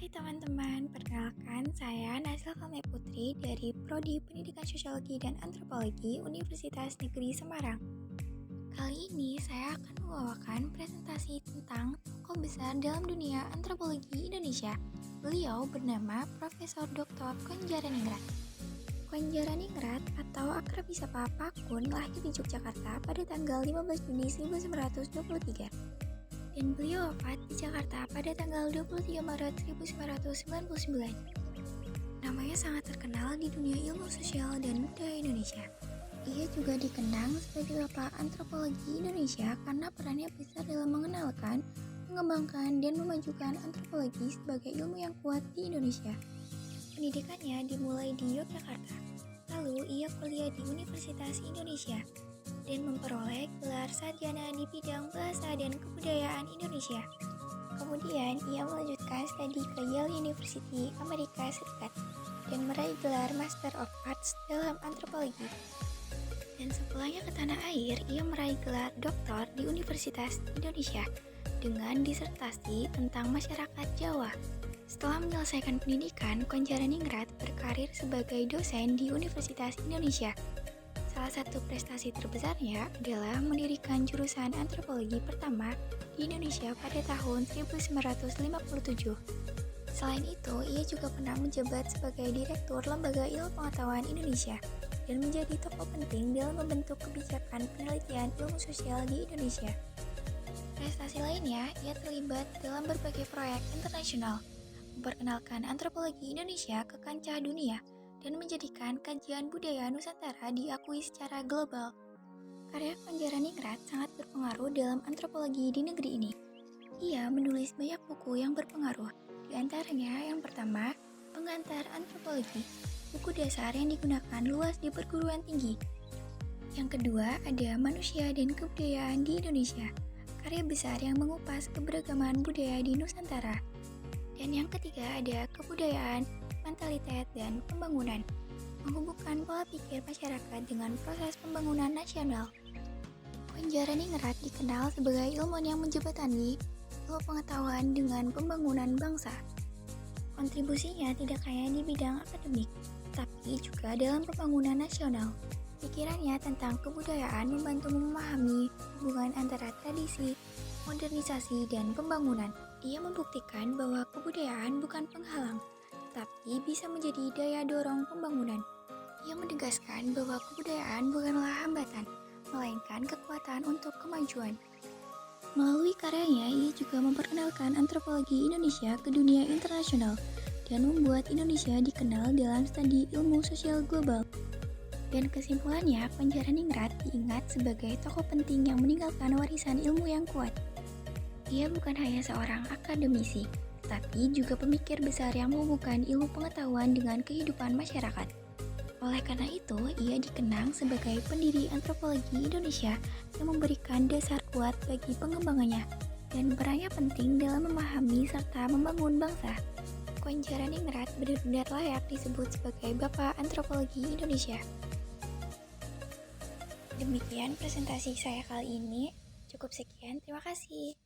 Hai teman-teman, perkenalkan saya Nasil Kamai Putri dari Prodi Pendidikan Sosiologi dan Antropologi Universitas Negeri Semarang. Kali ini saya akan membawakan presentasi tentang tokoh besar dalam dunia antropologi Indonesia. Beliau bernama Profesor Dr. Konjaraningrat. Konjaraningrat atau akrab disapa Pak Kun lahir di Yogyakarta pada tanggal 15 Juni 1923. Dan beliau wafat di Jakarta pada tanggal 23 Maret 1999. Namanya sangat terkenal di dunia ilmu sosial dan budaya Indonesia. Ia juga dikenang sebagai Bapak Antropologi Indonesia karena perannya besar dalam mengenalkan, mengembangkan, dan memajukan antropologi sebagai ilmu yang kuat di Indonesia. Pendidikannya dimulai di Yogyakarta, lalu ia kuliah di Universitas Indonesia dan memperoleh gelar sarjana di bidang bahasa dan kebudayaan Indonesia. Kemudian ia melanjutkan studi ke Yale University, Amerika Serikat, dan meraih gelar Master of Arts dalam antropologi. Dan sepulangnya ke tanah air, ia meraih gelar doktor di Universitas Indonesia dengan disertasi tentang masyarakat Jawa. Setelah menyelesaikan pendidikan, Konjaraningrat berkarir sebagai dosen di Universitas Indonesia. Salah satu prestasi terbesarnya adalah mendirikan jurusan antropologi pertama di Indonesia pada tahun 1957. Selain itu, ia juga pernah menjabat sebagai Direktur Lembaga Ilmu Pengetahuan Indonesia dan menjadi tokoh penting dalam membentuk kebijakan penelitian ilmu sosial di Indonesia. Prestasi lainnya, ia terlibat dalam berbagai proyek internasional, memperkenalkan antropologi Indonesia ke kancah dunia, dan menjadikan kajian budaya Nusantara diakui secara global. Karya Konjaraningrat sangat berpengaruh dalam antropologi di negeri ini. Ia menulis banyak buku yang berpengaruh, di antaranya yang pertama, Pengantar Antropologi, buku dasar yang digunakan luas di perguruan tinggi. Yang kedua, ada Manusia dan Kebudayaan di Indonesia, karya besar yang mengupas keberagaman budaya di Nusantara. Dan yang ketiga, ada Kebudayaan, Mentalitas, dan Pembangunan, menghubungkan pola pikir masyarakat dengan proses pembangunan nasional. Konjaraningrat dikenal sebagai ilmuwan yang menjembatani ilmu pengetahuan dengan pembangunan bangsa. Kontribusinya tidak hanya di bidang akademik, tapi juga dalam pembangunan nasional. Pikirannya tentang kebudayaan membantu memahami hubungan antara tradisi, modernisasi, dan pembangunan. Ia membuktikan bahwa kebudayaan bukan penghalang, tapi bisa menjadi daya dorong pembangunan. Ia menegaskan bahwa kebudayaan bukanlah hambatan, melainkan kekuatan untuk kemajuan. Melalui karyanya, ia juga memperkenalkan antropologi Indonesia ke dunia internasional dan membuat Indonesia dikenal dalam studi ilmu sosial global. Dan kesimpulannya, Konjaraningrat diingat sebagai tokoh penting yang meninggalkan warisan ilmu yang kuat. Ia bukan hanya seorang akademisi, tapi juga pemikir besar yang menghubungkan ilmu pengetahuan dengan kehidupan masyarakat. Oleh karena itu, ia dikenang sebagai pendiri antropologi Indonesia yang memberikan dasar kuat bagi pengembangannya dan perannya penting dalam memahami serta membangun bangsa. Konjaraningrat benar-benar layak disebut sebagai Bapak Antropologi Indonesia. Demikian presentasi saya kali ini. Cukup sekian, terima kasih.